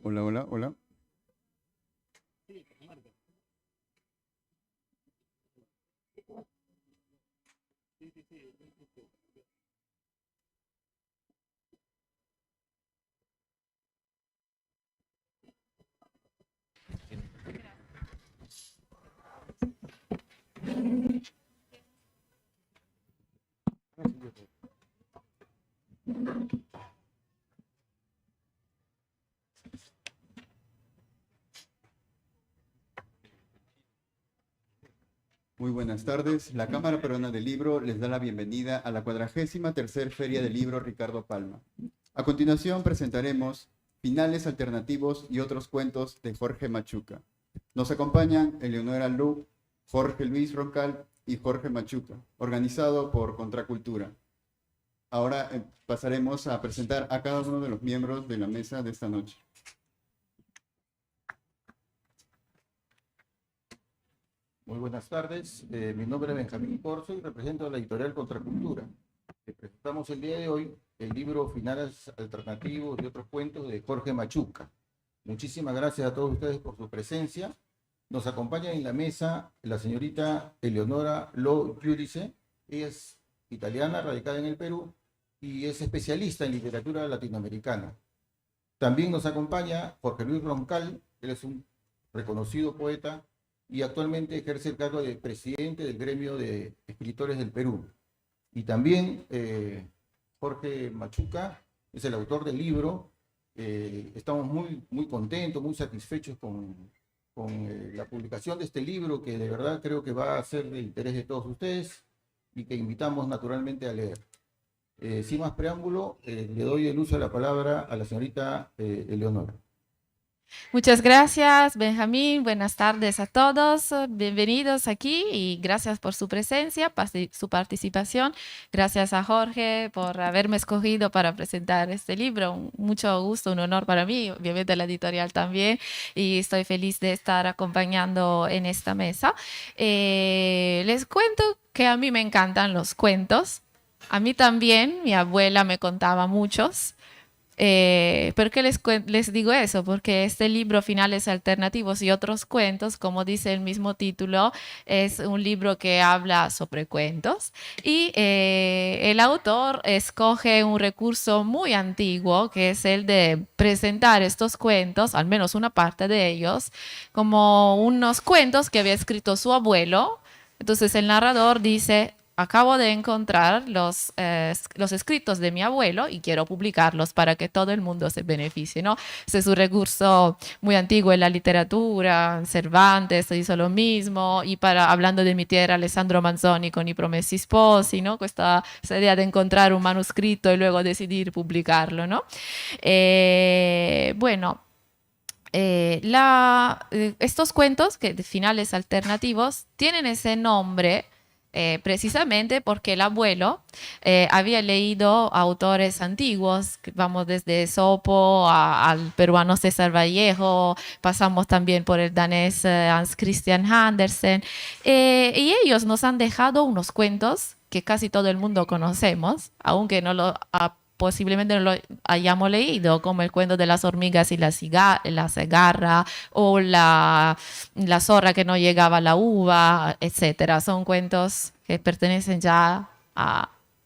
Hola, hola, hola. Muy buenas tardes. La Cámara Peruana del Libro les da la bienvenida a la 43ª Feria del Libro Ricardo Palma. A continuación presentaremos Finales Alternativos y otros cuentos de Jorge Machuca. Nos acompañan Eleonora Lu, Jorge Luis Roncal y Jorge Machuca, organizado por Contracultura. Ahora pasaremos a presentar a cada uno de los miembros de la mesa de esta noche. Muy buenas tardes, mi nombre es Benjamín Corso y represento a la editorial Contracultura. Presentamos el día de hoy el libro Finales Alternativos y otros cuentos de Jorge Machuca. Muchísimas gracias a todos ustedes por su presencia. Nos acompaña en la mesa la señorita Eleonora Lo Giudice. Ella es italiana, radicada en el Perú y es especialista en literatura latinoamericana. También nos acompaña Jorge Luis Roncal. Él es un reconocido poeta y actualmente ejerce el cargo de presidente del Gremio de Escritores del Perú. Y también Jorge Machuca es el autor del libro. Estamos muy contentos, muy satisfechos con la publicación de este libro, que de verdad creo que va a ser de interés de todos ustedes y que invitamos naturalmente a leer. Sin más preámbulo, le doy el uso de la palabra a la señorita Eleonora. Muchas gracias, Benjamín. Buenas tardes a todos. Bienvenidos aquí y gracias por su presencia, su participación. Gracias a Jorge por haberme escogido para presentar este libro. Mucho gusto, un honor para mí, obviamente la editorial también, y estoy feliz de estar acompañando en esta mesa. Les cuento que a mí me encantan los cuentos. A mí también, mi abuela me contaba muchos. ¿Por qué les digo eso? Porque este libro, Finales Alternativos y otros cuentos, como dice el mismo título, es un libro que habla sobre cuentos y el autor escoge un recurso muy antiguo, que es el de presentar estos cuentos, al menos una parte de ellos, como unos cuentos que había escrito su abuelo. Entonces el narrador dice: acabo de encontrar los escritos de mi abuelo y quiero publicarlos para que todo el mundo se beneficie, ¿no? Ese es un recurso muy antiguo en la literatura. Cervantes hizo lo mismo, y hablando de mi tierra, Alessandro Manzoni con I Promessi Sposi, ¿no? Esa idea de encontrar un manuscrito y luego decidir publicarlo, ¿no? Bueno. Estos cuentos de finales alternativos tienen ese nombre precisamente porque el abuelo había leído autores antiguos, vamos desde Esopo al peruano César Vallejo, pasamos también por el danés Hans Christian Andersen, y ellos nos han dejado unos cuentos que casi todo el mundo conocemos, aunque posiblemente no lo hayamos leído, como el cuento de las hormigas y la cigarra, o la zorra que no llegaba a la uva, etcétera. Son cuentos que pertenecen ya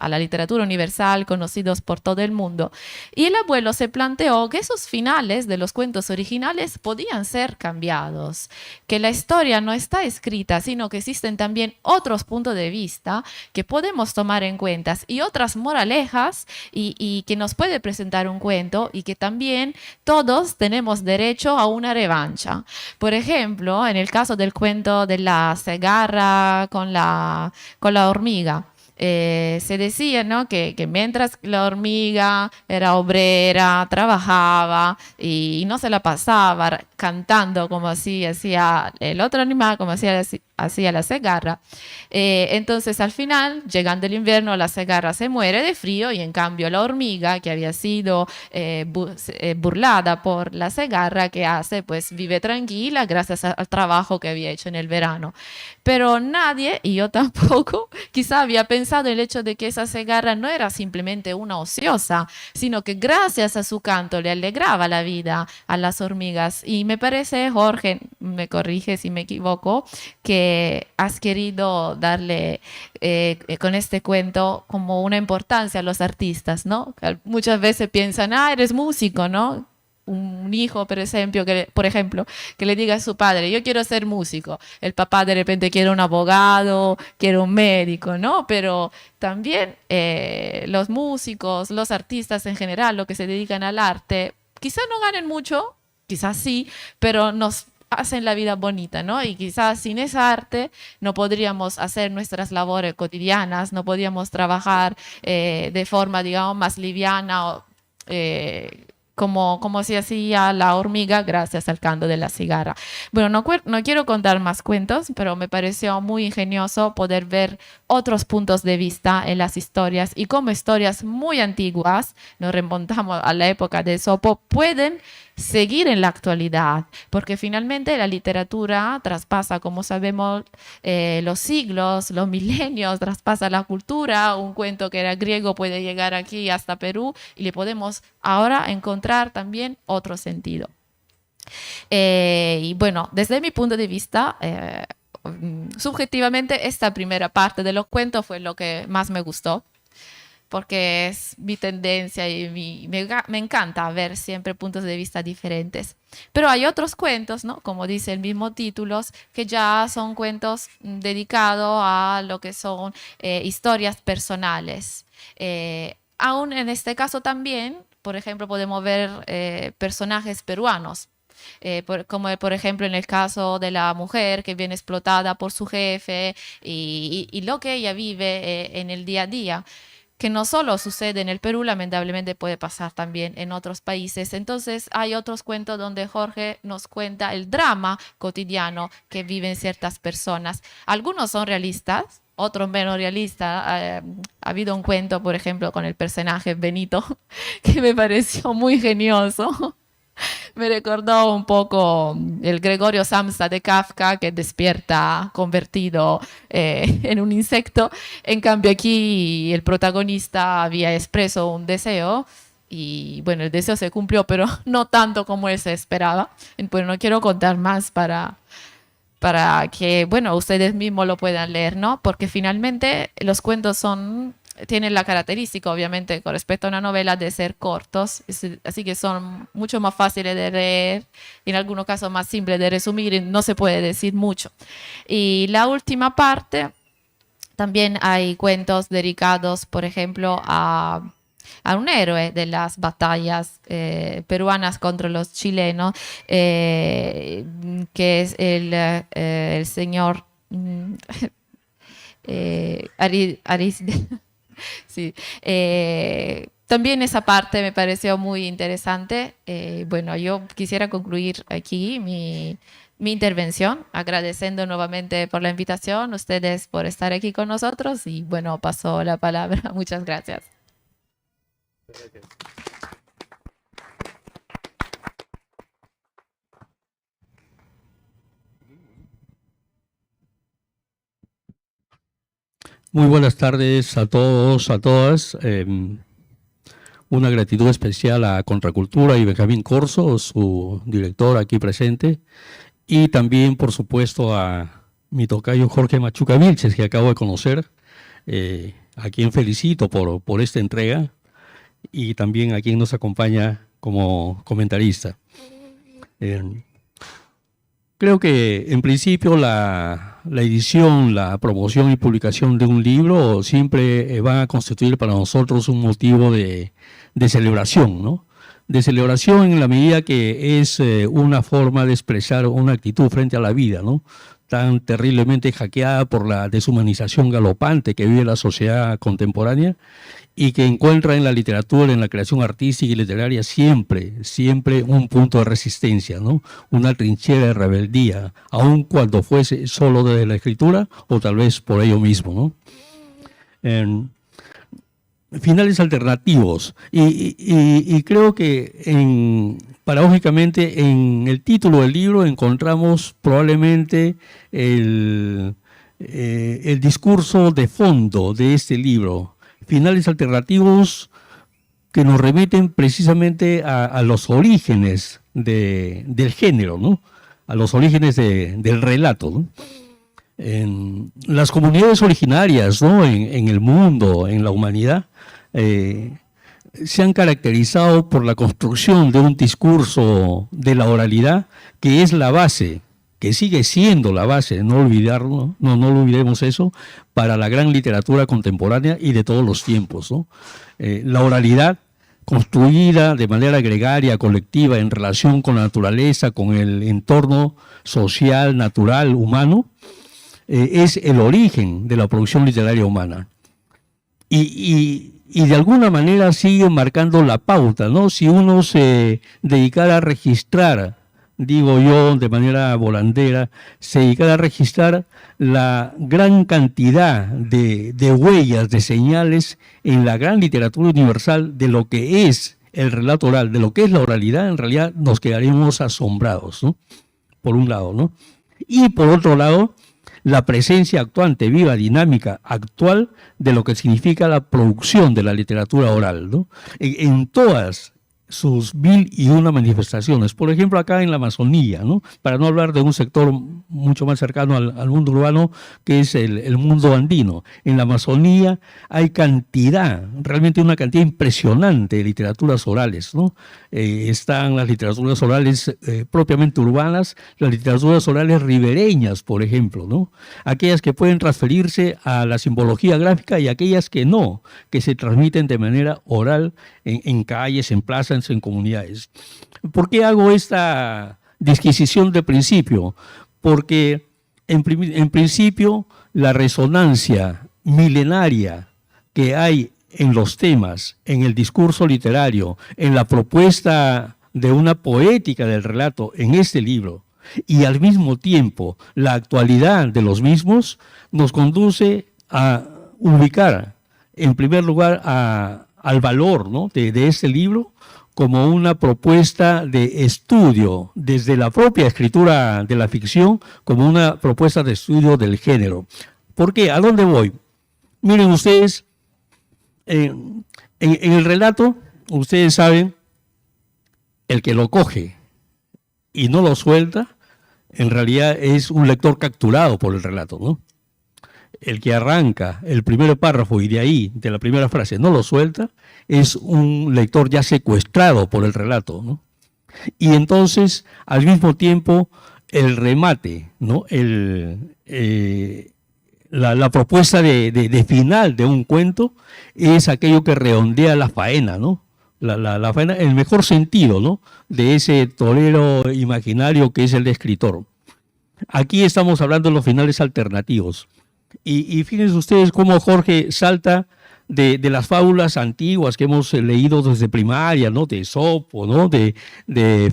a la literatura universal, conocidos por todo el mundo. Y el abuelo se planteó que esos finales de los cuentos originales podían ser cambiados, que la historia no está escrita, sino que existen también otros puntos de vista que podemos tomar en cuenta y otras moralejas y que nos puede presentar un cuento, y que también todos tenemos derecho a una revancha. Por ejemplo, en el caso del cuento de la cigarra con la hormiga, se decía, ¿no?, que mientras la hormiga era obrera, trabajaba y no se la pasaba cantando como así hacía el otro animal, como hacía hacía la cigarra. Entonces al final, llegando el invierno, la cigarra se muere de frío y en cambio la hormiga, que había sido burlada por la cigarra, que hace, pues vive tranquila gracias al trabajo que había hecho en el verano. Pero nadie, y yo tampoco, quizá había pensado el hecho de que esa cigarra no era simplemente una ociosa, sino que gracias a su canto le alegraba la vida a las hormigas. Y me parece, Jorge, me corrige si me equivoco, que has querido darle con este cuento como una importancia a los artistas, ¿no? Muchas veces piensan, eres músico, ¿no? Un hijo, por ejemplo, que le diga a su padre, yo quiero ser músico. El papá de repente quiere un abogado, quiere un médico, ¿no? Pero también los músicos, los artistas en general, los que se dedican al arte, quizás no ganen mucho, quizás sí, pero nos hacen la vida bonita, ¿no? Y quizás sin esa arte no podríamos hacer nuestras labores cotidianas, no podríamos trabajar de forma, digamos, más liviana, como se hacía la hormiga gracias al canto de la cigarra. Bueno, no quiero contar más cuentos, pero me pareció muy ingenioso poder ver otros puntos de vista en las historias y cómo historias muy antiguas, nos remontamos a la época de Esopo, pueden seguir en la actualidad, porque finalmente la literatura traspasa, como sabemos, los siglos, los milenios, traspasa la cultura. Un cuento que era griego puede llegar aquí hasta Perú y le podemos ahora encontrar también otro sentido. Y bueno, desde mi punto de vista, subjetivamente, esta primera parte de los cuentos fue lo que más me gustó, porque es mi tendencia y me encanta ver siempre puntos de vista diferentes. Pero hay otros cuentos, ¿no? Como dice el mismo título, que ya son cuentos dedicados a lo que son historias personales. Aún en este caso también, por ejemplo, podemos ver personajes peruanos. Como por ejemplo en el caso de la mujer que viene explotada por su jefe y lo que ella vive en el día a día, que no solo sucede en el Perú, lamentablemente puede pasar también en otros países. Entonces hay otros cuentos donde Jorge nos cuenta el drama cotidiano que viven ciertas personas. Algunos son realistas, otros menos realistas. Ha habido un cuento, por ejemplo, con el personaje Benito, que me pareció muy genioso. Me recordó un poco el Gregorio Samsa de Kafka, que despierta convertido en un insecto. En cambio aquí el protagonista había expreso un deseo y bueno, el deseo se cumplió, pero no tanto como él se esperaba. Pues no quiero contar más para que, bueno, ustedes mismos lo puedan leer, ¿no? Porque finalmente los cuentos tienen la característica, obviamente, con respecto a una novela, de ser cortos, así que son mucho más fáciles de leer, y en algunos casos más simples de resumir, y no se puede decir mucho. Y la última parte, también hay cuentos dedicados, por ejemplo, a un héroe de las batallas peruanas contra los chilenos, que es el señor Arizde. Sí. También esa parte me pareció muy interesante. Bueno, yo quisiera concluir aquí mi intervención, agradeciendo nuevamente por la invitación, ustedes por estar aquí con nosotros y bueno, paso la palabra. Muchas gracias. Muy buenas tardes a todos, a todas. Una gratitud especial a Contracultura y Benjamín Corso, su director aquí presente, y también, por supuesto, a mi tocayo Jorge Machuca Vilches, que acabo de conocer, a quien felicito por esta entrega, y también a quien nos acompaña como comentarista. Creo que en principio la edición, la promoción y publicación de un libro siempre van a constituir para nosotros un motivo de celebración, ¿no? De celebración en la medida que es una forma de expresar una actitud frente a la vida, ¿no? tan terriblemente hackeada por la deshumanización galopante que vive la sociedad contemporánea y que encuentra en la literatura, en la creación artística y literaria siempre un punto de resistencia, ¿no? Una trinchera de rebeldía, aun cuando fuese solo desde la escritura o tal vez por ello mismo, ¿no? Finales alternativos. Y creo que paradójicamente en el título del libro encontramos probablemente el discurso de fondo de este libro. Finales alternativos que nos remiten precisamente a los orígenes del género, ¿no? A los orígenes del relato, ¿no? En las comunidades originarias, ¿no? en el mundo, en la humanidad, se han caracterizado por la construcción de un discurso de la oralidad que es la base, que sigue siendo la base, no olvidarlo, no lo olvidemos eso, para la gran literatura contemporánea y de todos los tiempos, ¿no? La oralidad construida de manera gregaria, colectiva, en relación con la naturaleza, con el entorno social, natural, humano, es el origen de la producción literaria humana. Y de alguna manera sigue marcando la pauta, ¿no? Si uno se dedicara a registrar, digo yo de manera volandera, se dedicara a registrar la gran cantidad de huellas, de señales en la gran literatura universal de lo que es el relato oral, de lo que es la oralidad, en realidad nos quedaremos asombrados, ¿no? Por un lado, ¿no? Y por otro lado, la presencia actuante, viva, dinámica, actual de lo que significa la producción de la literatura oral, ¿no? En todas sus 1001 manifestaciones. Por ejemplo, acá en la Amazonía, ¿no? Para no hablar de un sector mucho más cercano al mundo urbano, que es el mundo andino. En la Amazonía hay cantidad, realmente una cantidad impresionante de literaturas orales, ¿no? Están las literaturas orales propiamente urbanas, las literaturas orales ribereñas, por ejemplo, ¿no? Aquellas que pueden transferirse a la simbología gráfica y aquellas que no, que se transmiten de manera oral en calles, en plazas, en comunidades. ¿Por qué hago esta disquisición de principio? Porque en principio la resonancia milenaria que hay en los temas, en el discurso literario, en la propuesta de una poética del relato en este libro, y al mismo tiempo la actualidad de los mismos, nos conduce a ubicar en primer lugar al valor, ¿no? de este libro como una propuesta de estudio desde la propia escritura de la ficción, como una propuesta de estudio del género. ¿Por qué? ¿A dónde voy? Miren ustedes, en el relato, ustedes saben, el que lo coge y no lo suelta, en realidad es un lector capturado por el relato, ¿no? El que arranca el primer párrafo y de ahí, de la primera frase, no lo suelta, es un lector ya secuestrado por el relato, ¿no? Y entonces, al mismo tiempo, el remate, ¿no? La propuesta de final de un cuento es aquello que redondea la faena, ¿no? La faena, el mejor sentido, ¿no? De ese torero imaginario que es el de escritor. Aquí estamos hablando de los finales alternativos. Y fíjense ustedes cómo Jorge salta de las fábulas antiguas que hemos leído desde primaria, ¿no? De Esopo, ¿no? De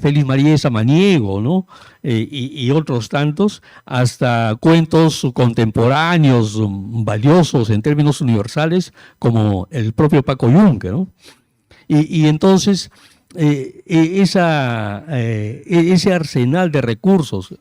Félix María de Samaniego, ¿no? Y otros tantos, hasta cuentos contemporáneos valiosos en términos universales, como el propio Paco Yunque, ¿no? Y entonces, ese arsenal de recursos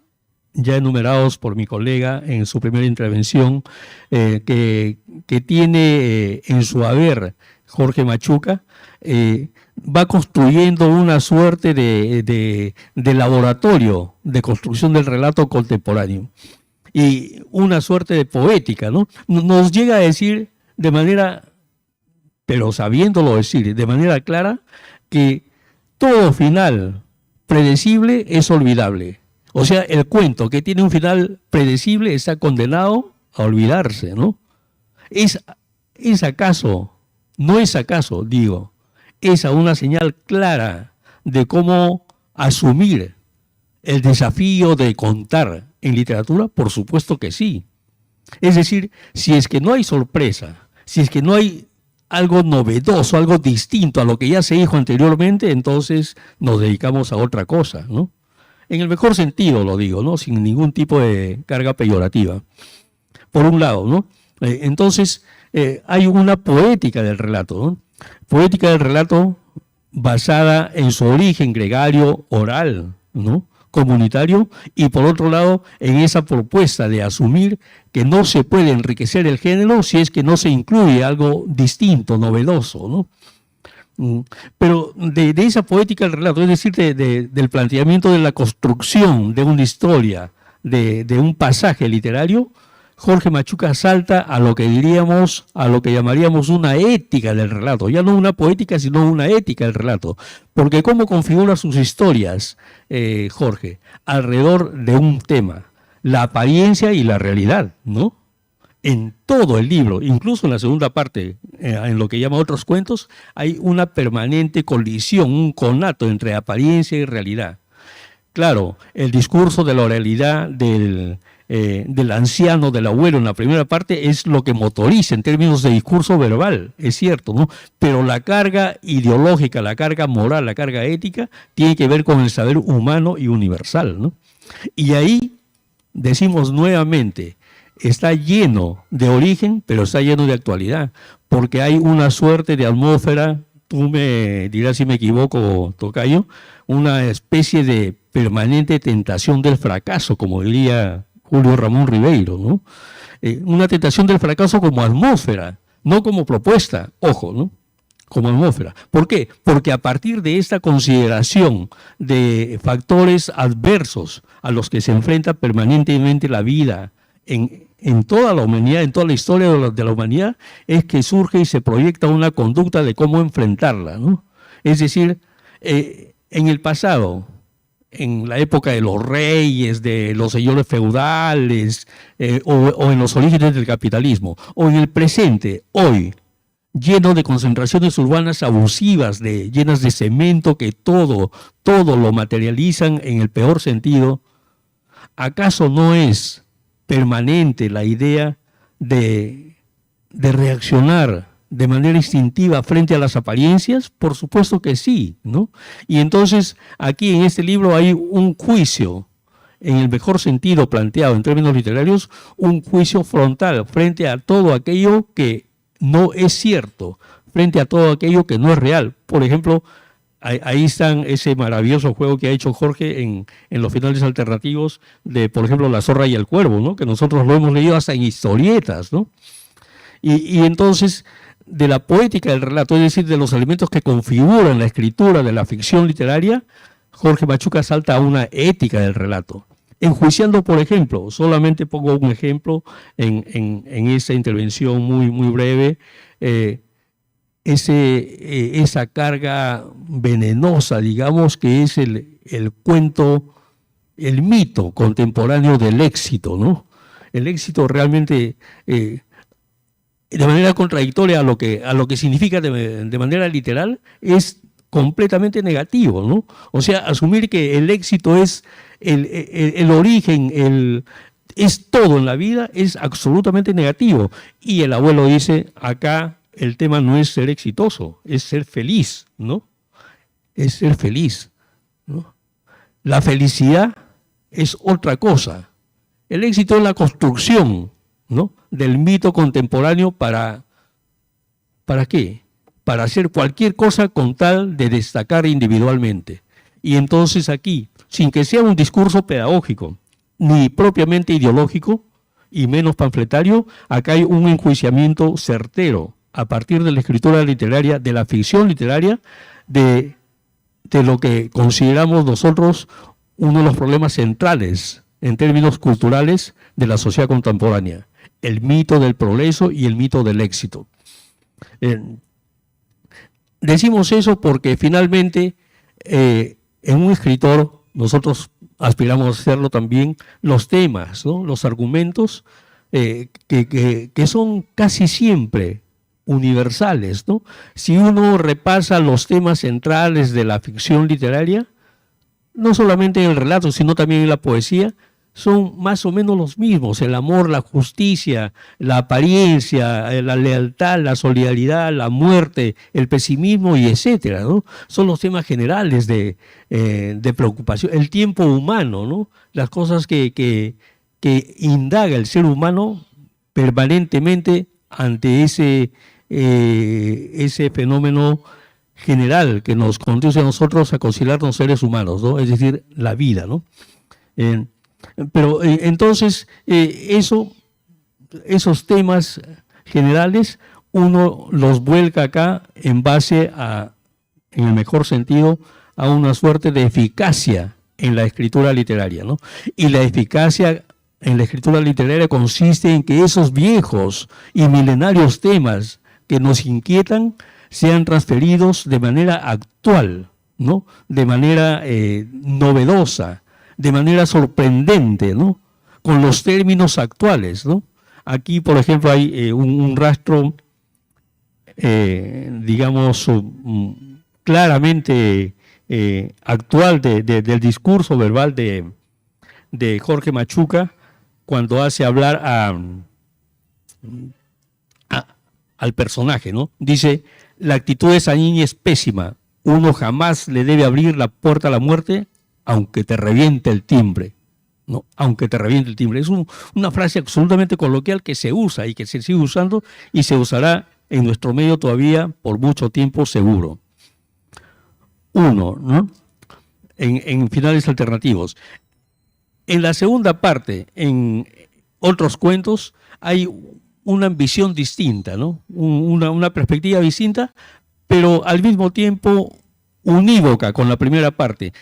ya enumerados por mi colega en su primera intervención, que tiene en su haber Jorge Machuca, va construyendo una suerte de laboratorio de construcción del relato contemporáneo y una suerte de poética, ¿no? Nos llega a decir de manera, pero sabiéndolo decir de manera clara, que todo final predecible es olvidable. O sea, el cuento que tiene un final predecible está condenado a olvidarse, ¿no? ¿Es acaso, no es acaso, digo, esa una señal clara de cómo asumir el desafío de contar en literatura? Por supuesto que sí. Es decir, si es que no hay sorpresa, si es que no hay algo novedoso, algo distinto a lo que ya se dijo anteriormente, entonces nos dedicamos a otra cosa, ¿no? En el mejor sentido lo digo, ¿no? Sin ningún tipo de carga peyorativa. Por un lado, ¿no? Entonces, hay una poética del relato, ¿no? Poética del relato basada en su origen gregario, oral, ¿no? Comunitario, y por otro lado, en esa propuesta de asumir que no se puede enriquecer el género si es que no se incluye algo distinto, novedoso, ¿no? Pero de esa poética del relato, es decir, del planteamiento de la construcción de una historia, de un pasaje literario, Jorge Machuca salta a lo que diríamos, a lo que llamaríamos una ética del relato, ya no una poética, sino una ética del relato. Porque ¿cómo configura sus historias, Jorge? Alrededor de un tema, la apariencia y la realidad, ¿no? En todo el libro, incluso en la segunda parte, en lo que llama otros cuentos, hay una permanente colisión, un conato entre apariencia y realidad. Claro, el discurso de la oralidad del anciano, del abuelo en la primera parte es lo que motoriza en términos de discurso verbal, es cierto, ¿no? Pero la carga ideológica, la carga moral, la carga ética tiene que ver con el saber humano y universal, ¿no? Y ahí decimos nuevamente, está lleno de origen, pero está lleno de actualidad, porque hay una suerte de atmósfera, tú me dirás si me equivoco, tocayo, una especie de permanente tentación del fracaso, como diría Julio Ramón Ribeiro, ¿no? Una tentación del fracaso como atmósfera, no como propuesta, ojo, ¿no? Como atmósfera. ¿Por qué? Porque a partir de esta consideración de factores adversos a los que se enfrenta permanentemente la vida en toda la humanidad, en toda la historia de la humanidad, es que surge y se proyecta una conducta de cómo enfrentarla, ¿no? Es decir, en el pasado, en la época de los reyes, de los señores feudales, o en los orígenes del capitalismo, o en el presente, hoy, lleno de concentraciones urbanas abusivas, llenas de cemento que todo lo materializan en el peor sentido, ¿acaso no es permanente la idea de reaccionar de manera instintiva frente a las apariencias? Por supuesto que sí, ¿no? Y entonces aquí en este libro hay un juicio, en el mejor sentido planteado en términos literarios, un juicio frontal frente a todo aquello que no es cierto, frente a todo aquello que no es real. Por ejemplo, ahí están ese maravilloso juego que ha hecho Jorge en los finales alternativos de, por ejemplo, La zorra y el cuervo, ¿no? Que nosotros lo hemos leído hasta en historietas, ¿no? Y entonces, de la poética del relato, es decir, de los elementos que configuran la escritura de la ficción literaria, Jorge Machuca salta a una ética del relato. Enjuiciando, por ejemplo, solamente pongo un ejemplo en esa intervención muy breve, esa carga venenosa, digamos, que es el cuento, el mito contemporáneo del éxito, ¿no? El éxito realmente, de manera contradictoria a lo que significa de manera literal, es completamente negativo, ¿no? O sea, asumir que el éxito es el origen, es todo en la vida, es absolutamente negativo. Y el abuelo dice, acá el tema no es ser exitoso, es ser feliz, ¿no? Es ser feliz, ¿no? La felicidad es otra cosa. El éxito es la construcción, ¿no?, del mito contemporáneo ¿para qué? Para hacer cualquier cosa con tal de destacar individualmente. Y entonces aquí, sin que sea un discurso pedagógico, ni propiamente ideológico, y menos panfletario, acá hay un enjuiciamiento certero, a partir de la escritura literaria, de la ficción literaria, de lo que consideramos nosotros uno de los problemas centrales en términos culturales de la sociedad contemporánea, el mito del progreso y el mito del éxito. Decimos eso porque finalmente en un escritor, nosotros aspiramos a hacerlo también, los temas, ¿no?, los argumentos que son casi siempre universales, ¿no? Si uno repasa los temas centrales de la ficción literaria, no solamente en el relato, sino también en la poesía, son más o menos los mismos: el amor, la justicia, la apariencia, la lealtad, la solidaridad, la muerte, el pesimismo y etcétera, ¿no? Son los temas generales de preocupación, el tiempo humano, ¿no? Las cosas que indaga el ser humano permanentemente ante ese fenómeno general que nos conduce a nosotros a considerarnos seres humanos, ¿no? Es decir, la vida, ¿no? Entonces, esos temas generales uno los vuelca acá en base a, en el mejor sentido, a una suerte de eficacia en la escritura literaria, ¿no? Y la eficacia en la escritura literaria consiste en que esos viejos y milenarios temas que nos inquietan sean transferidos de manera actual, ¿no? De manera novedosa, de manera sorprendente, ¿no? Con los términos actuales, ¿no? Aquí, por ejemplo, hay un rastro, digamos, claramente actual del discurso verbal de Jorge Machuca, cuando hace hablar al personaje, ¿no? Dice: la actitud de esa niña es pésima. Uno jamás le debe abrir la puerta a la muerte, aunque te reviente el timbre, ¿no? Aunque te reviente el timbre. Es una frase absolutamente coloquial que se usa y que se sigue usando y se usará en nuestro medio todavía por mucho tiempo, seguro. Uno, ¿no? En finales alternativos. En la segunda parte, en otros cuentos, hay una visión distinta, ¿no? Una perspectiva distinta, pero al mismo tiempo unívoca con la primera parte.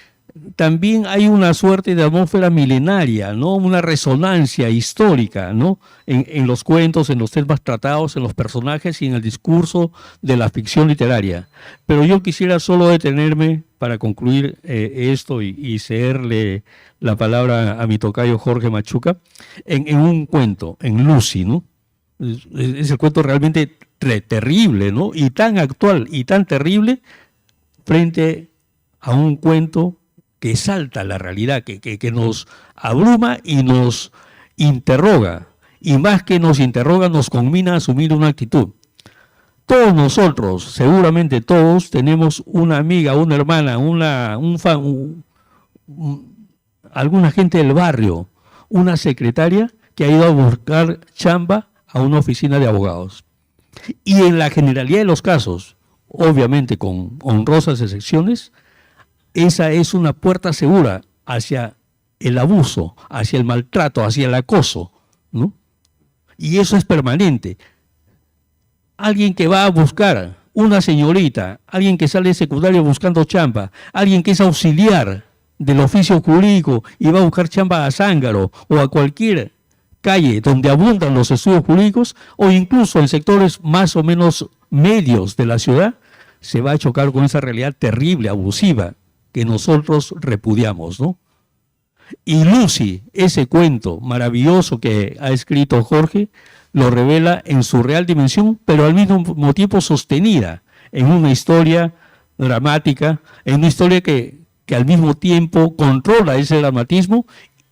También hay una suerte de atmósfera milenaria, ¿no? Una resonancia histórica, ¿no? En los cuentos, en los temas tratados, en los personajes y en el discurso de la ficción literaria. Pero yo quisiera solo detenerme, para concluir esto y cederle la palabra a mi tocayo Jorge Machuca, en un cuento, en Lucy, ¿no? Es el cuento realmente terrible, ¿no? Y tan actual y tan terrible frente a un cuento que salta la realidad, que nos abruma y nos interroga. Y más que nos interroga, nos conmina a asumir una actitud. Todos nosotros, seguramente todos, tenemos una amiga, una hermana, alguna gente del barrio, una secretaria que ha ido a buscar chamba a una oficina de abogados. Y en la generalidad de los casos, obviamente con honrosas excepciones, esa es una puerta segura hacia el abuso, hacia el maltrato, hacia el acoso, ¿no? Y eso es permanente. Alguien que va a buscar, una señorita, alguien que sale de secundario buscando chamba, alguien que es auxiliar del oficio jurídico y va a buscar chamba a Zángaro o a cualquier calle donde abundan los estudios jurídicos, o incluso en sectores más o menos medios de la ciudad, se va a chocar con esa realidad terrible, abusiva, que nosotros repudiamos, ¿no? Y Lucy, ese cuento maravilloso que ha escrito Jorge, lo revela en su real dimensión, pero al mismo tiempo sostenida en una historia dramática, en una historia que al mismo tiempo controla ese dramatismo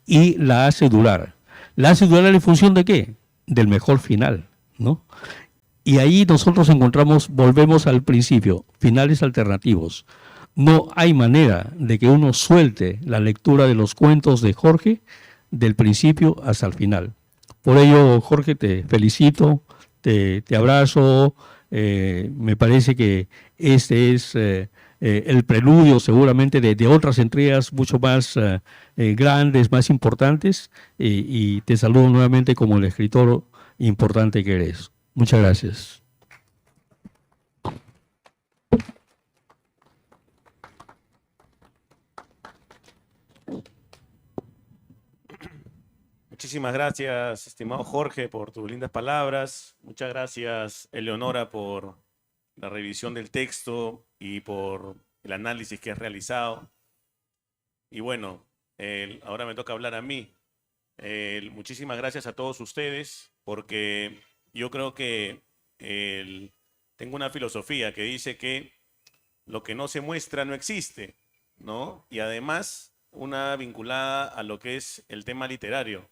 y la hace durar. ¿La hace durar en función de qué? Del mejor final, ¿no? Y ahí nosotros volvemos al principio, finales alternativos. No hay manera de que uno suelte la lectura de los cuentos de Jorge del principio hasta el final. Por ello, Jorge, te felicito, te abrazo. Me parece que este es el preludio seguramente de otras entregas mucho más grandes, más importantes, y te saludo nuevamente como el escritor importante que eres. Muchas gracias. Muchísimas gracias, estimado Jorge, por tus lindas palabras. Muchas gracias, Eleonora, por la revisión del texto y por el análisis que has realizado. Y bueno, ahora me toca hablar a mí. Muchísimas gracias a todos ustedes, porque yo creo que tengo una filosofía que dice que lo que no se muestra no existe, ¿no? Y además, una vinculada a lo que es el tema literario.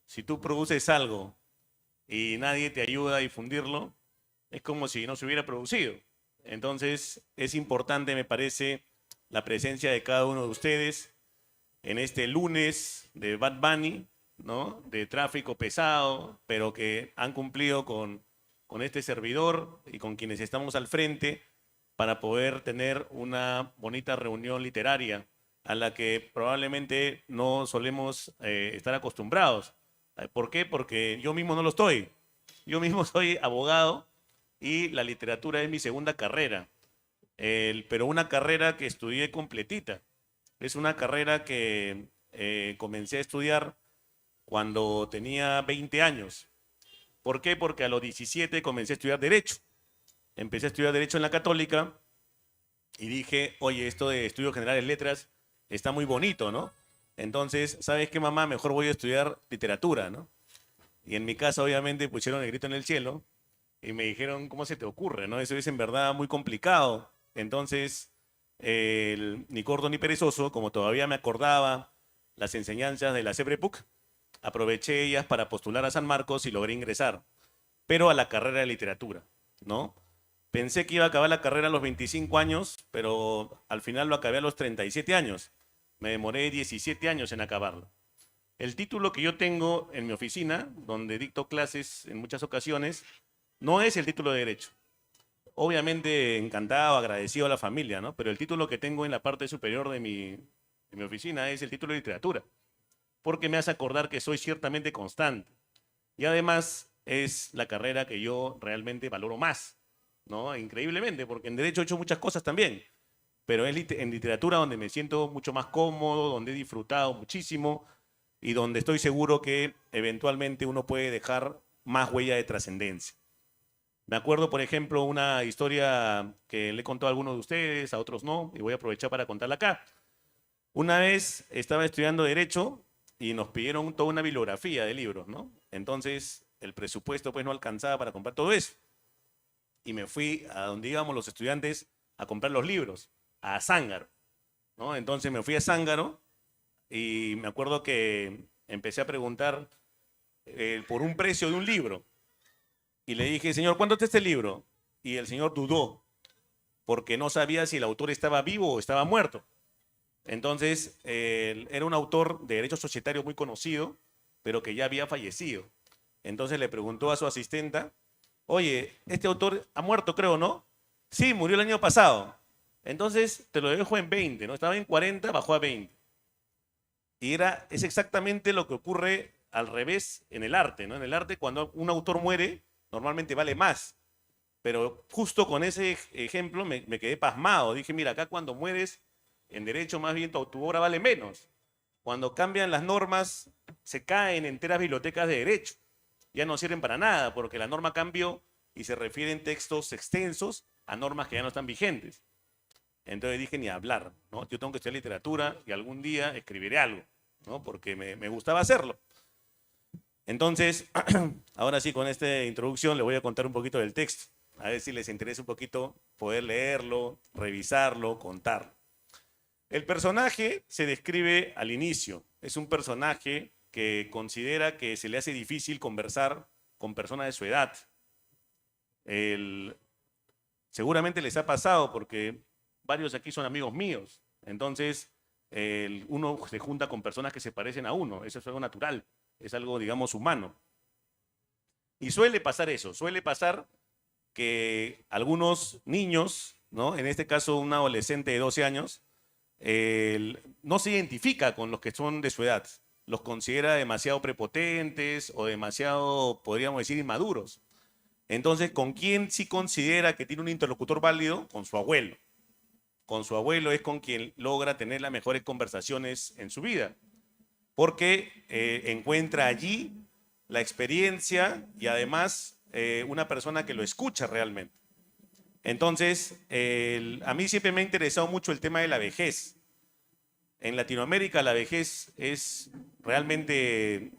Si tú produces algo y nadie te ayuda a difundirlo, es como si no se hubiera producido. Entonces, es importante, me parece, la presencia de cada uno de ustedes en este lunes de Bad Bunny, ¿no? De tráfico pesado, pero que han cumplido con este servidor y con quienes estamos al frente para poder tener una bonita reunión literaria a la que probablemente no solemos estar acostumbrados. ¿Por qué? Porque yo mismo no lo estoy. Yo mismo soy abogado y la literatura es mi segunda carrera, pero una carrera que estudié completita. Es una carrera que comencé a estudiar cuando tenía 20 años. ¿Por qué? Porque a los 17 comencé a estudiar Derecho. Empecé a estudiar Derecho en la Católica y dije, oye, esto de estudios generales letras está muy bonito, ¿no? Entonces, ¿sabes qué, mamá? Mejor voy a estudiar literatura, ¿no? Y en mi casa, obviamente, pusieron el grito en el cielo y me dijeron, ¿cómo se te ocurre, no? Eso es en verdad muy complicado. Entonces, ni corto ni perezoso, como todavía me acordaba las enseñanzas de la CEPREPUC, aproveché ellas para postular a San Marcos y logré ingresar, pero a la carrera de literatura, ¿no? Pensé que iba a acabar la carrera a los 25 años, pero al final lo acabé a los 37 años. Me demoré 17 años en acabarlo. El título que yo tengo en mi oficina, donde dicto clases en muchas ocasiones, no es el título de Derecho. Obviamente encantado, agradecido a la familia, ¿no? Pero el título que tengo en la parte superior de mi oficina es el título de Literatura, porque me hace acordar que soy ciertamente constante. Y además es la carrera que yo realmente valoro más, ¿no? Increíblemente, porque en Derecho he hecho muchas cosas también, pero es en literatura donde me siento mucho más cómodo, donde he disfrutado muchísimo y donde estoy seguro que eventualmente uno puede dejar más huella de trascendencia. Me acuerdo, por ejemplo, una historia que le he contado a algunos de ustedes, a otros no, y voy a aprovechar para contarla acá. Una vez estaba estudiando Derecho y nos pidieron toda una bibliografía de libros, ¿no? Entonces, el presupuesto pues no alcanzaba para comprar todo eso. Y me fui a donde íbamos los estudiantes a comprar los libros, a Zángaro, ¿no? Entonces me fui a Zángaro y me acuerdo que empecé a preguntar por un precio de un libro. Y le dije, señor, ¿cuánto está este libro? Y el señor dudó, porque no sabía si el autor estaba vivo o estaba muerto. Entonces, era un autor de derecho societario muy conocido, pero que ya había fallecido. Entonces le preguntó a su asistenta, oye, este autor ha muerto, creo, ¿no? Sí, murió el año pasado. Entonces, te lo dejo en 20, ¿no? Estaba en 40, bajó a 20. Y es exactamente lo que ocurre al revés en el arte, ¿no? En el arte, cuando un autor muere, normalmente vale más. Pero justo con ese ejemplo me quedé pasmado. Dije, mira, acá cuando mueres, en derecho más bien tu obra vale menos. Cuando cambian las normas, se caen enteras bibliotecas de derecho. Ya no sirven para nada, porque la norma cambió y se refieren textos extensos a normas que ya no están vigentes. Entonces dije, ni hablar, ¿no? Yo tengo que estudiar literatura y algún día escribiré algo, ¿no? Porque me gustaba hacerlo. Entonces, ahora sí, con esta introducción le voy a contar un poquito del texto. A ver si les interesa un poquito poder leerlo, revisarlo, contarlo. El personaje se describe al inicio. Es un personaje que considera que se le hace difícil conversar con personas de su edad. Seguramente les ha pasado porque varios aquí son amigos míos. Entonces, uno se junta con personas que se parecen a uno. Eso es algo natural. Es algo, digamos, humano. Y suele pasar eso. Suele pasar que algunos niños, ¿no? En este caso un adolescente de 12 años, no se identifica con los que son de su edad. Los considera demasiado prepotentes o demasiado, podríamos decir, inmaduros. Entonces, ¿con quién sí considera que tiene un interlocutor válido? Con su abuelo. Con su abuelo es con quien logra tener las mejores conversaciones en su vida, porque encuentra allí la experiencia y además una persona que lo escucha realmente. Entonces, a mí siempre me ha interesado mucho el tema de la vejez. En Latinoamérica la vejez es realmente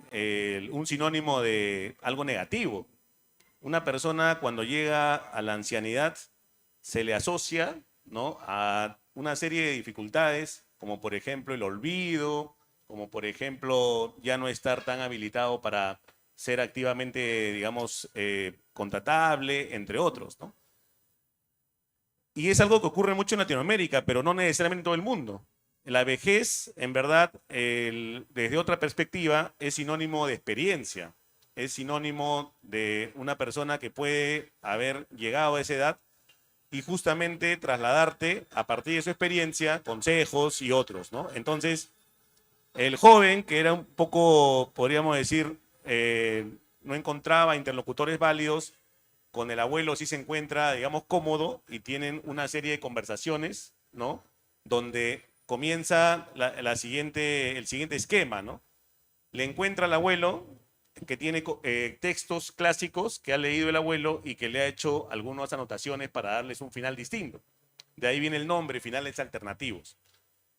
un sinónimo de algo negativo. Una persona cuando llega a la ancianidad se le asocia, ¿no?, a una serie de dificultades como por ejemplo el olvido, como por ejemplo ya no estar tan habilitado para ser activamente, digamos, contratable, entre otros, ¿no? Y es algo que ocurre mucho en Latinoamérica, pero no necesariamente en todo el mundo. La vejez, en verdad, desde otra perspectiva, es sinónimo de experiencia, es sinónimo de una persona que puede haber llegado a esa edad y justamente trasladarte a partir de su experiencia, consejos y otros, ¿no? Entonces, el joven, que era un poco, podríamos decir, no encontraba interlocutores válidos, con el abuelo sí se encuentra, digamos, cómodo y tienen una serie de conversaciones, ¿no? Donde comienza el siguiente esquema, ¿no? Le encuentra al abuelo que tiene textos clásicos que ha leído el abuelo y que le ha hecho algunas anotaciones para darles un final distinto. De ahí viene el nombre, finales alternativos.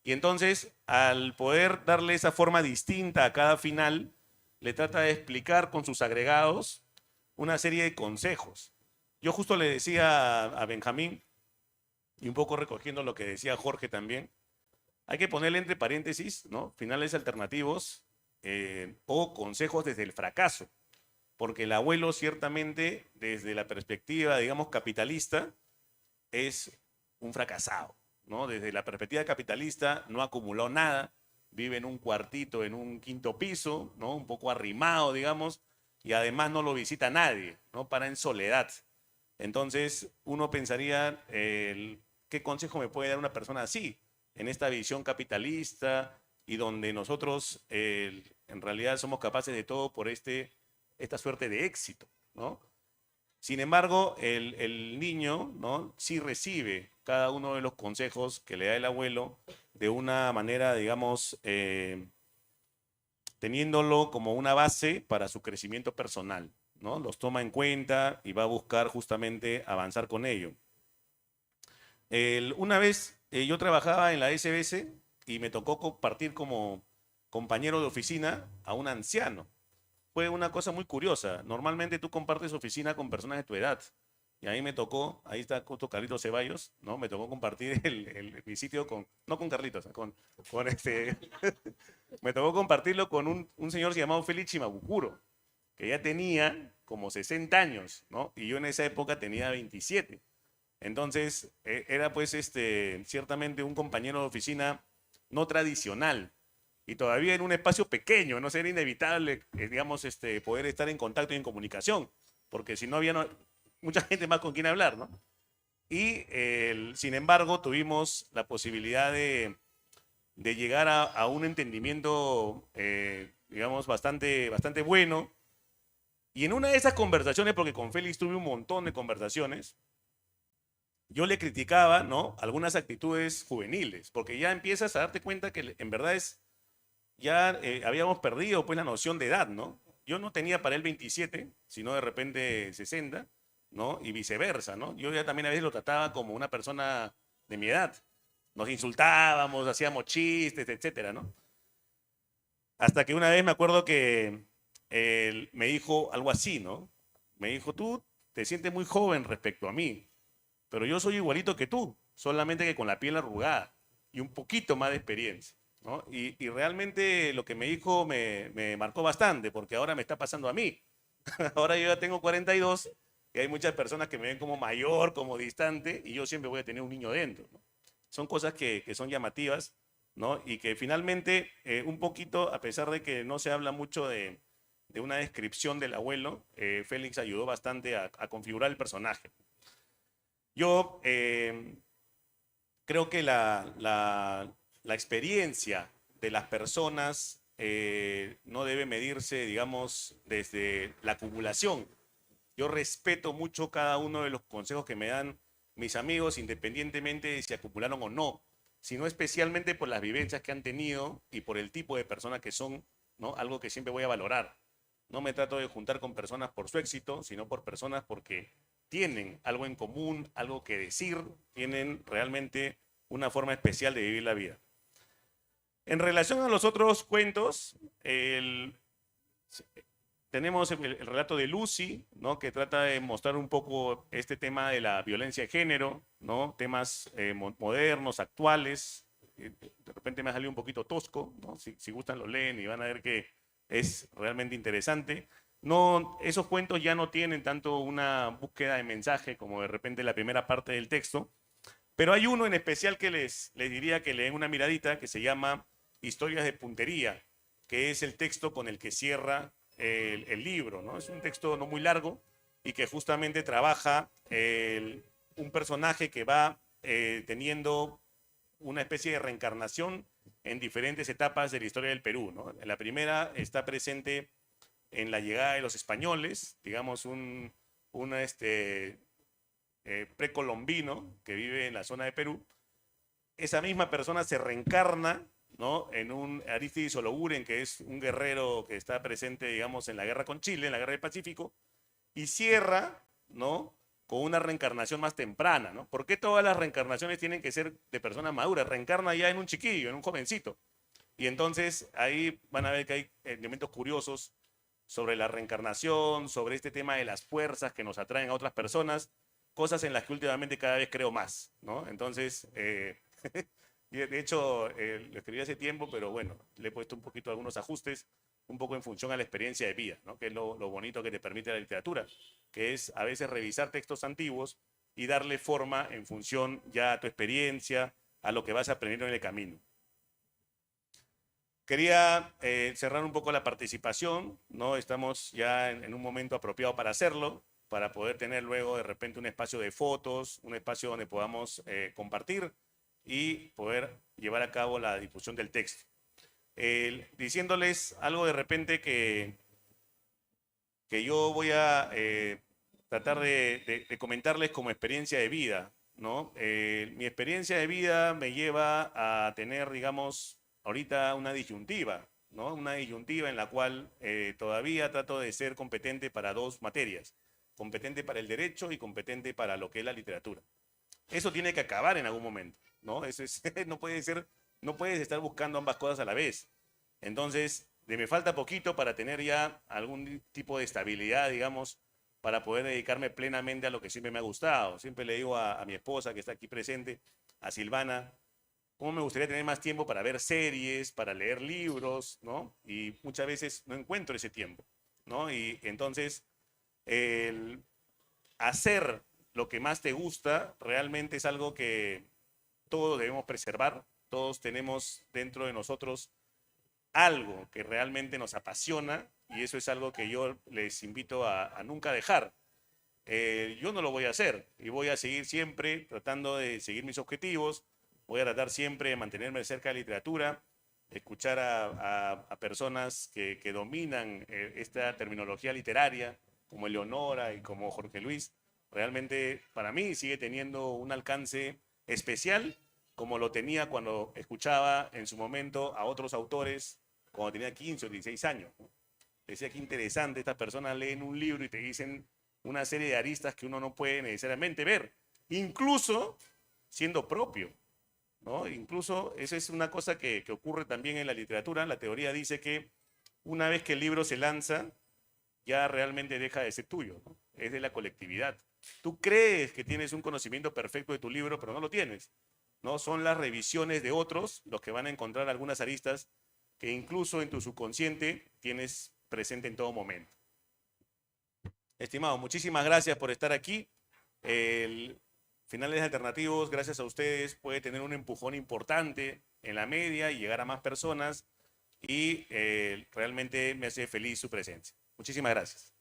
Y entonces, al poder darle esa forma distinta a cada final, le trata de explicar con sus agregados una serie de consejos. Yo justo le decía a Benjamín, y un poco recogiendo lo que decía Jorge también, hay que ponerle entre paréntesis, ¿no? Finales alternativos o consejos desde el fracaso, porque el abuelo ciertamente, desde la perspectiva, digamos, capitalista, es un fracasado, ¿no? Desde la perspectiva capitalista no acumuló nada, vive en un cuartito, en un quinto piso, ¿no? Un poco arrimado, digamos, y además no lo visita nadie, ¿no? Para en soledad. Entonces, uno pensaría, ¿qué consejo me puede dar una persona así? En esta visión capitalista y donde nosotros en realidad somos capaces de todo por esta suerte de éxito, ¿no? Sin embargo, el niño, ¿no? Sí recibe cada uno de los consejos que le da el abuelo de una manera, digamos, teniéndolo como una base para su crecimiento personal, ¿no? Los toma en cuenta y va a buscar justamente avanzar con ello. Una vez yo trabajaba en la SBS y me tocó compartir como compañero de oficina a un anciano. Fue una cosa muy curiosa. Normalmente tú compartes oficina con personas de tu edad. Y ahí me tocó, ahí está justo Carlitos Ceballos, ¿no? Me tocó compartir mi sitio no con Carlitos, me tocó compartirlo con un señor llamado Félix Shimabukuro, que ya tenía como 60 años, ¿no? Y yo en esa época tenía 27. Entonces, era pues ciertamente un compañero de oficina no tradicional y todavía en un espacio pequeño, no era inevitable, digamos, poder estar en contacto y en comunicación, porque si no había mucha gente más con quien hablar, ¿no? Y sin embargo, tuvimos la posibilidad de llegar a un entendimiento, digamos, bastante bueno. Y en una de esas conversaciones, porque con Félix tuve un montón de conversaciones, yo le criticaba, ¿no? Algunas actitudes juveniles, porque ya empiezas a darte cuenta que en verdad ya habíamos perdido pues la noción de edad, ¿no? Yo no tenía para él 27, sino de repente 60, ¿no? Y viceversa, ¿no? Yo ya también a veces lo trataba como una persona de mi edad. Nos insultábamos, hacíamos chistes, etcétera, ¿no? Hasta que una vez me acuerdo que él me dijo algo así, ¿no? Me dijo, tú te sientes muy joven respecto a mí, pero yo soy igualito que tú, solamente que con la piel arrugada y un poquito más de experiencia, ¿no? Y realmente lo que me dijo me marcó bastante, porque ahora me está pasando a mí. Ahora yo ya tengo 42 y hay muchas personas que me ven como mayor, como distante, y yo siempre voy a tener un niño dentro, ¿no? Son cosas que son llamativas, ¿no? Y que finalmente, un poquito, a pesar de que no se habla mucho de una descripción del abuelo, Félix ayudó bastante a configurar el personaje. Yo creo que la experiencia de las personas no debe medirse, digamos, desde la acumulación. Yo respeto mucho cada uno de los consejos que me dan mis amigos, independientemente de si acumularon o no, sino especialmente por las vivencias que han tenido y por el tipo de personas que son, ¿no? Algo que siempre voy a valorar. No me trato de juntar con personas por su éxito, sino por personas porque tienen algo en común, algo que decir, tienen realmente una forma especial de vivir la vida. En relación a los otros cuentos, tenemos el relato de Lucy, ¿no? Que trata de mostrar un poco este tema de la violencia de género, ¿no? Temas modernos, actuales, de repente me ha salido un poquito tosco, ¿no? Si gustan lo leen y van a ver que es realmente interesante. No, esos cuentos ya no tienen tanto una búsqueda de mensaje como de repente la primera parte del texto, pero hay uno en especial que les diría que le den una miradita, que se llama Historias de Puntería, que es el texto con el que cierra el libro, ¿no? Es un texto no muy largo y que justamente trabaja un personaje que va teniendo una especie de reencarnación en diferentes etapas de la historia del Perú, ¿no? En la primera está presente en la llegada de los españoles, digamos un precolombino que vive en la zona de Perú. Esa misma persona se reencarna, ¿no? En un Arístides Ologuren, que es un guerrero que está presente, digamos, en la guerra con Chile, en la guerra del Pacífico, y cierra, ¿no? Con una reencarnación más temprana, ¿no? ¿Por qué todas las reencarnaciones tienen que ser de personas maduras? Reencarna ya en un chiquillo, en un jovencito. Y entonces ahí van a ver que hay elementos curiosos sobre la reencarnación, sobre este tema de las fuerzas que nos atraen a otras personas, cosas en las que últimamente cada vez creo más, ¿no? Entonces, de hecho, lo escribí hace tiempo, pero bueno, le he puesto un poquito algunos ajustes, un poco en función a la experiencia de vida, ¿no? Que es lo bonito que te permite la literatura, que es a veces revisar textos antiguos y darle forma en función ya a tu experiencia, a lo que vas aprendiendo en el camino. Quería cerrar un poco la participación, ¿no? Estamos ya en un momento apropiado para hacerlo, para poder tener luego de repente un espacio de fotos, un espacio donde podamos compartir y poder llevar a cabo la difusión del texto. Diciéndoles algo de repente que yo voy a tratar de comentarles como experiencia de vida, ¿no? Mi experiencia de vida me lleva a tener, digamos, ahorita una disyuntiva, ¿no? Una disyuntiva en la cual todavía trato de ser competente para dos materias, competente para el derecho y competente para lo que es la literatura. Eso tiene que acabar en algún momento, ¿no? Eso es, no puede ser, no puedes estar buscando ambas cosas a la vez. Entonces, me falta poquito para tener ya algún tipo de estabilidad, digamos, para poder dedicarme plenamente a lo que siempre me ha gustado. Siempre le digo a mi esposa que está aquí presente, a Silvana, cómo me gustaría tener más tiempo para ver series, para leer libros, ¿no? Y muchas veces no encuentro ese tiempo, ¿no? Y entonces, el hacer lo que más te gusta realmente es algo que todos debemos preservar. Todos tenemos dentro de nosotros algo que realmente nos apasiona y eso es algo que yo les invito a nunca dejar. Yo no lo voy a hacer y voy a seguir siempre tratando de seguir mis objetivos. Voy a tratar siempre de mantenerme cerca de la literatura, escuchar a personas que dominan esta terminología literaria, como Eleonora y como Jorge Luis. Realmente para mí sigue teniendo un alcance especial, como lo tenía cuando escuchaba en su momento a otros autores cuando tenía 15 o 16 años. Decía que interesante, estas personas leen un libro y te dicen una serie de aristas que uno no puede necesariamente ver, incluso siendo propio, ¿no? Incluso esa es una cosa que ocurre también en la literatura. La teoría dice que una vez que el libro se lanza, ya realmente deja de ser tuyo, ¿no? Es de la colectividad. Tú crees que tienes un conocimiento perfecto de tu libro, pero no lo tienes, ¿no? Son las revisiones de otros los que van a encontrar algunas aristas que incluso en tu subconsciente tienes presente en todo momento. Estimado, muchísimas gracias por estar aquí. Finales Alternativos, gracias a ustedes, puede tener un empujón importante en la media y llegar a más personas y realmente me hace feliz su presencia. Muchísimas gracias.